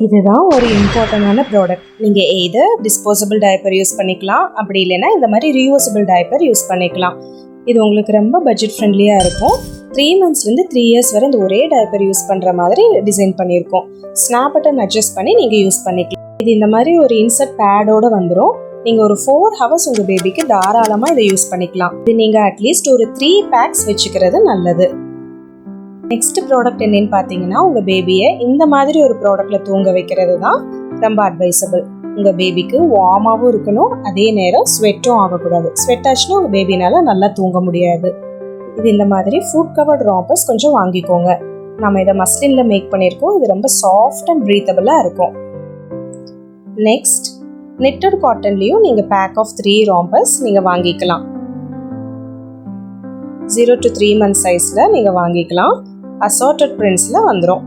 இதுதான் ஒரு இம்பார்ட்டண்டான ப்ராடக்ட். நீங்கள் எய்தர் டிஸ்போசபிள் டைப்பர் யூஸ் பண்ணிக்கலாம், அப்படி இல்லைன்னா இந்த மாதிரி ரீயூசபிள் டைப்பர் யூஸ் பண்ணிக்கலாம். இது உங்களுக்கு ரொம்ப பட்ஜெட் ஃப்ரெண்ட்லியாக இருக்கும். 3 monthsலேருந்து 3 years வரை இந்த ஒரே டைப்பர் யூஸ் பண்ணுற மாதிரி டிசைன் பண்ணியிருக்கோம். ஸ்னாப் பட்டன் அட்ஜஸ்ட் பண்ணி நீங்கள் யூஸ் பண்ணிக்கலாம். இது இந்த மாதிரி ஒரு இன்சர்ட் பேடோடு வந்துடும். நீங்கள் ஒரு 4 hours உங்கள் பேபிக்கு தாராளமாக இதை யூஸ் பண்ணிக்கலாம். இது நீங்கள் அட்லீஸ்ட் ஒரு 3 packs வச்சுக்கிறது நல்லது. நெக்ஸ்ட் ப்ராடக்ட் என்னன்னு பார்த்தீங்கன்னா, உங்கள் பேபியை இந்த மாதிரி ஒரு ப்ராடக்டில் தூங்க வைக்கிறது தான் ரொம்ப அட்வைசபிள். உங்கள் பேபிக்கு வார்மாகவும் இருக்கணும், அதே நேரம் ஸ்வெட்டும் ஆகக்கூடாது. ஸ்வெட் ஆச்சுன்னா உங்கள் பேபினால நல்லா தூங்க முடியாது. இது இந்த மாதிரி ஃபுட் கவர்ட் ராம்பர்ஸ் கொஞ்சம் வாங்கிக்கோங்க. நம்ம இதை மஸ்லினில் மேக் பண்ணியிருக்கோம். இது ரொம்ப சாஃப்ட் அண்ட் ப்ரீத்தபிளாக இருக்கும். நெக்ஸ்ட் knitted காட்டன்லேயும் நீங்கள் பேக் ஆஃப் 3 ராம்பர்ஸ் நீங்கள் வாங்கிக்கலாம். 0 to 3 months சைஸில் நீங்கள் வாங்கிக்கலாம். அசார்ட்டட் பிரிண்ட்ஸில் வந்துடும்.